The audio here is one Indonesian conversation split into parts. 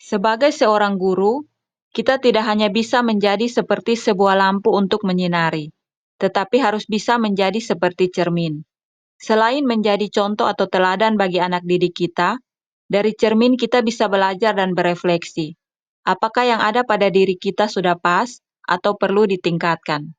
Sebagai seorang guru, kita tidak hanya bisa menjadi seperti sebuah lampu untuk menyinari, tetapi harus bisa menjadi seperti cermin. Selain menjadi contoh atau teladan bagi anak didik kita, dari cermin kita bisa belajar dan berefleksi. Apakah yang ada pada diri kita sudah pas atau perlu ditingkatkan?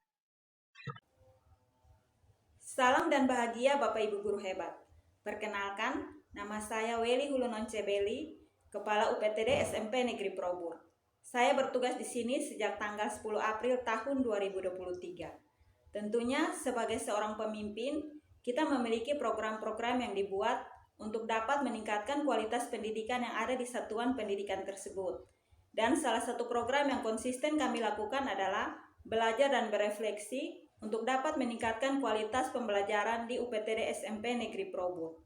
Salam dan bahagia Bapak Ibu Guru hebat. Perkenalkan, nama saya Weli Hulunon Cebeli, Kepala UPTD SMP Negeri Probur. Saya bertugas di sini sejak tanggal 10 April tahun 2023. Tentunya sebagai seorang pemimpin, kita memiliki program-program yang dibuat untuk dapat meningkatkan kualitas pendidikan yang ada di satuan pendidikan tersebut. Dan salah satu program yang konsisten kami lakukan adalah belajar dan berefleksi untuk dapat meningkatkan kualitas pembelajaran di UPTD SMP Negeri Probur.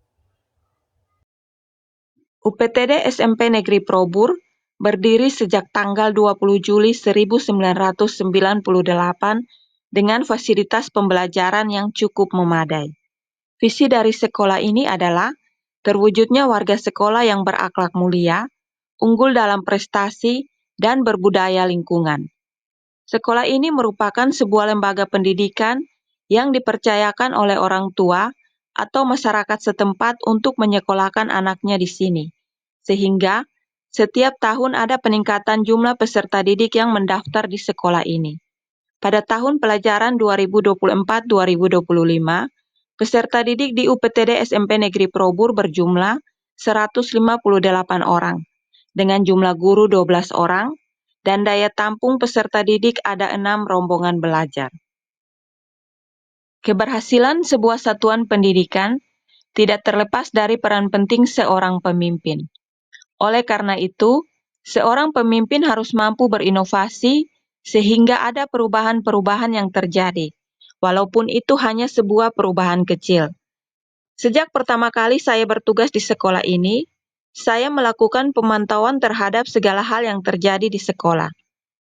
UPTD SMP Negeri Probur berdiri sejak tanggal 20 Juli 1998 dengan fasilitas pembelajaran yang cukup memadai. Visi dari sekolah ini adalah terwujudnya warga sekolah yang berakhlak mulia, unggul dalam prestasi, dan berbudaya lingkungan. Sekolah ini merupakan sebuah lembaga pendidikan yang dipercayakan oleh orang tua atau masyarakat setempat untuk menyekolahkan anaknya di sini, sehingga setiap tahun ada peningkatan jumlah peserta didik yang mendaftar di sekolah ini. Pada tahun pelajaran 2024-2025, peserta didik di UPTD SMP Negeri Probur berjumlah 158 orang, dengan jumlah guru 12 orang, dan daya tampung peserta didik ada 6 rombongan belajar. Keberhasilan sebuah satuan pendidikan tidak terlepas dari peran penting seorang pemimpin. Oleh karena itu, seorang pemimpin harus mampu berinovasi sehingga ada perubahan-perubahan yang terjadi, walaupun itu hanya sebuah perubahan kecil. Sejak pertama kali saya bertugas di sekolah ini, saya melakukan pemantauan terhadap segala hal yang terjadi di sekolah,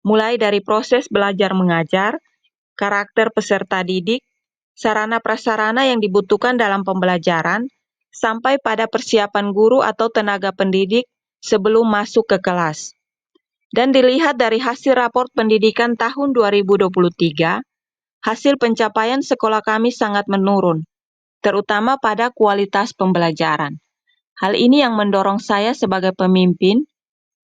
mulai dari proses belajar mengajar, karakter peserta didik, sarana-prasarana yang dibutuhkan dalam pembelajaran, sampai pada persiapan guru atau tenaga pendidik sebelum masuk ke kelas. Dan dilihat dari hasil raport pendidikan tahun 2023, hasil pencapaian sekolah kami sangat menurun, terutama pada kualitas pembelajaran. Hal ini yang mendorong saya sebagai pemimpin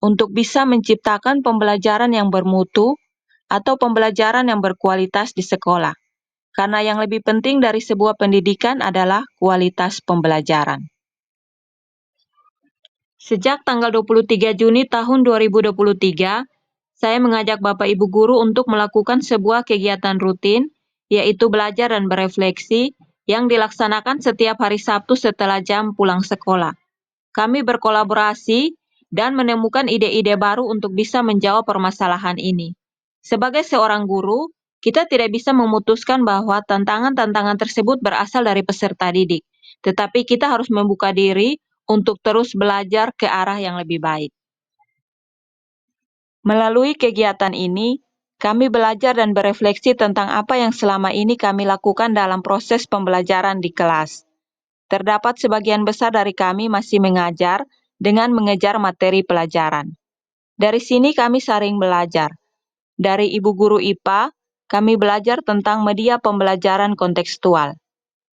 untuk bisa menciptakan pembelajaran yang bermutu atau pembelajaran yang berkualitas di sekolah. Karena yang lebih penting dari sebuah pendidikan adalah kualitas pembelajaran. Sejak tanggal 23 Juni tahun 2023, saya mengajak Bapak Ibu Guru untuk melakukan sebuah kegiatan rutin, yaitu belajar dan berefleksi, yang dilaksanakan setiap hari Sabtu setelah jam pulang sekolah. Kami berkolaborasi dan menemukan ide-ide baru untuk bisa menjawab permasalahan ini. Sebagai seorang guru, kita tidak bisa memutuskan bahwa tantangan-tantangan tersebut berasal dari peserta didik, tetapi kita harus membuka diri untuk terus belajar ke arah yang lebih baik. Melalui kegiatan ini, kami belajar dan berefleksi tentang apa yang selama ini kami lakukan dalam proses pembelajaran di kelas. Terdapat sebagian besar dari kami masih mengajar dengan mengejar materi pelajaran. Dari sini kami sering belajar. Dari Ibu Guru IPA, kami belajar tentang media pembelajaran kontekstual.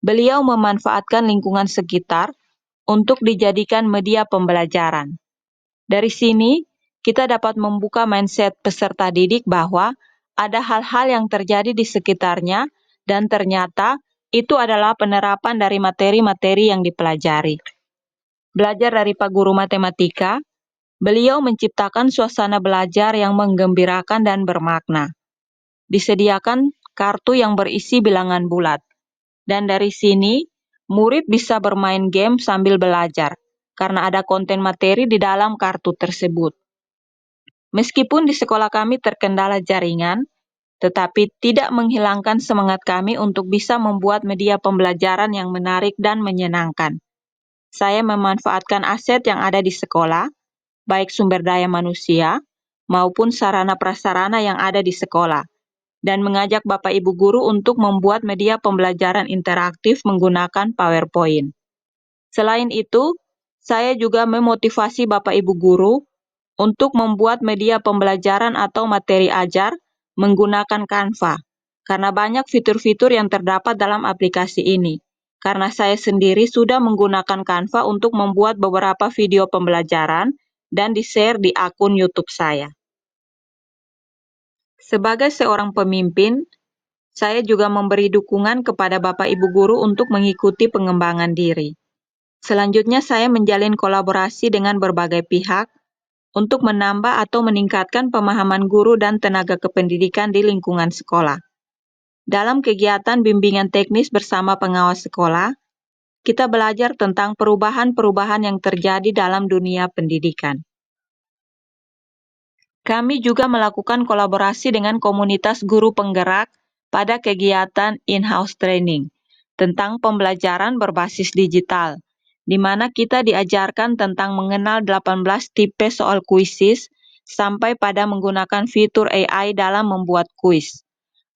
Beliau memanfaatkan lingkungan sekitar untuk dijadikan media pembelajaran. Dari sini, kita dapat membuka mindset peserta didik bahwa ada hal-hal yang terjadi di sekitarnya dan ternyata itu adalah penerapan dari materi-materi yang dipelajari. Belajar dari Pak Guru Matematika, beliau menciptakan suasana belajar yang menggembirakan dan bermakna. Disediakan kartu yang berisi bilangan bulat. Dan dari sini, murid bisa bermain game sambil belajar, karena ada konten materi di dalam kartu tersebut. Meskipun di sekolah kami terkendala jaringan, tetapi tidak menghilangkan semangat kami untuk bisa membuat media pembelajaran yang menarik dan menyenangkan. Saya memanfaatkan aset yang ada di sekolah, baik sumber daya manusia maupun sarana-prasarana yang ada di sekolah, dan mengajak Bapak Ibu Guru untuk membuat media pembelajaran interaktif menggunakan PowerPoint. Selain itu, saya juga memotivasi Bapak Ibu Guru untuk membuat media pembelajaran atau materi ajar menggunakan Canva, karena banyak fitur-fitur yang terdapat dalam aplikasi ini. Karena saya sendiri sudah menggunakan Canva untuk membuat beberapa video pembelajaran dan di-share di akun YouTube saya. Sebagai seorang pemimpin, saya juga memberi dukungan kepada Bapak Ibu guru untuk mengikuti pengembangan diri. Selanjutnya, saya menjalin kolaborasi dengan berbagai pihak untuk menambah atau meningkatkan pemahaman guru dan tenaga kependidikan di lingkungan sekolah. Dalam kegiatan bimbingan teknis bersama pengawas sekolah, kita belajar tentang perubahan-perubahan yang terjadi dalam dunia pendidikan. Kami juga melakukan kolaborasi dengan komunitas guru penggerak pada kegiatan in-house training tentang pembelajaran berbasis digital, di mana kita diajarkan tentang mengenal 18 tipe soal kuisis sampai pada menggunakan fitur AI dalam membuat kuis.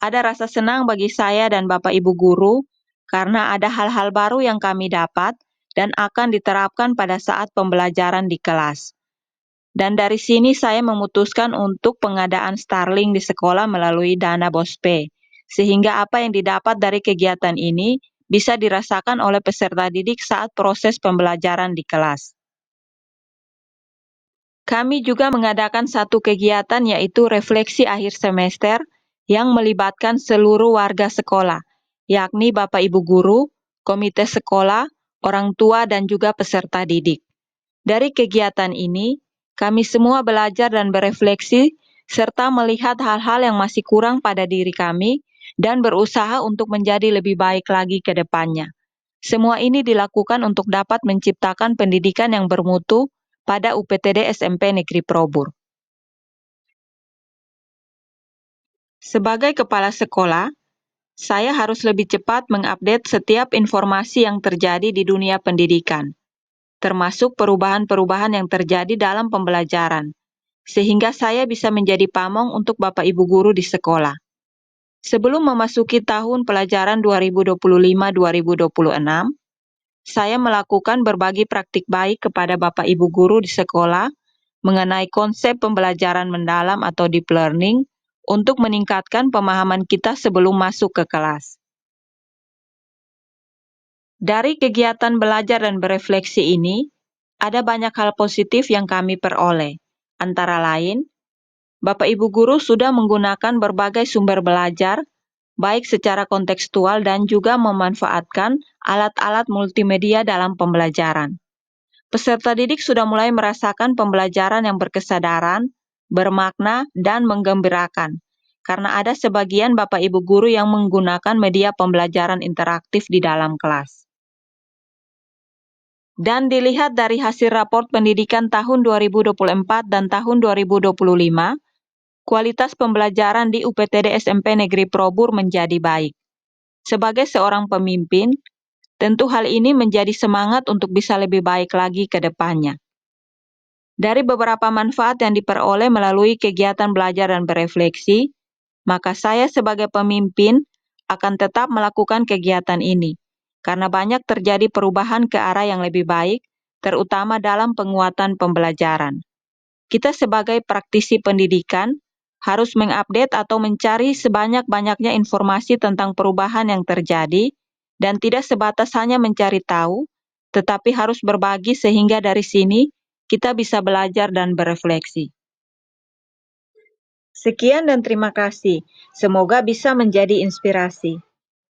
Ada rasa senang bagi saya dan Bapak Ibu guru karena ada hal-hal baru yang kami dapat dan akan diterapkan pada saat pembelajaran di kelas. Dan dari sini saya memutuskan untuk pengadaan Starlink di sekolah melalui dana BOSPE, sehingga apa yang didapat dari kegiatan ini bisa dirasakan oleh peserta didik saat proses pembelajaran di kelas. Kami juga mengadakan satu kegiatan yaitu refleksi akhir semester yang melibatkan seluruh warga sekolah, yakni Bapak Ibu guru, komite sekolah, orang tua, dan juga peserta didik. Dari kegiatan ini, kami semua belajar dan berefleksi serta melihat hal-hal yang masih kurang pada diri kami dan berusaha untuk menjadi lebih baik lagi ke depannya. Semua ini dilakukan untuk dapat menciptakan pendidikan yang bermutu pada UPTD SMP Negeri Probur. Sebagai kepala sekolah, saya harus lebih cepat mengupdate setiap informasi yang terjadi di dunia pendidikan, termasuk perubahan-perubahan yang terjadi dalam pembelajaran, sehingga saya bisa menjadi pamong untuk Bapak Ibu guru di sekolah. Sebelum memasuki tahun pelajaran 2025-2026, saya melakukan berbagi praktik baik kepada Bapak Ibu guru di sekolah mengenai konsep pembelajaran mendalam atau deep learning untuk meningkatkan pemahaman kita sebelum masuk ke kelas. Dari kegiatan belajar dan berefleksi ini, ada banyak hal positif yang kami peroleh. Antara lain, Bapak Ibu guru sudah menggunakan berbagai sumber belajar, baik secara kontekstual dan juga memanfaatkan alat-alat multimedia dalam pembelajaran. Peserta didik sudah mulai merasakan pembelajaran yang berkesadaran, bermakna, dan menggembirakan, karena ada sebagian Bapak Ibu guru yang menggunakan media pembelajaran interaktif di dalam kelas. Dan dilihat dari hasil raport pendidikan tahun 2024 dan tahun 2025, kualitas pembelajaran di UPTD SMP Negeri Probur menjadi baik. Sebagai seorang pemimpin, tentu hal ini menjadi semangat untuk bisa lebih baik lagi ke depannya. Dari beberapa manfaat yang diperoleh melalui kegiatan belajar dan berefleksi, maka saya sebagai pemimpin akan tetap melakukan kegiatan ini, karena banyak terjadi perubahan ke arah yang lebih baik, terutama dalam penguatan pembelajaran. Kita sebagai praktisi pendidikan harus mengupdate atau mencari sebanyak-banyaknya informasi tentang perubahan yang terjadi dan tidak sebatas hanya mencari tahu, tetapi harus berbagi sehingga dari sini kita bisa belajar dan berefleksi. Sekian dan terima kasih. Semoga bisa menjadi inspirasi.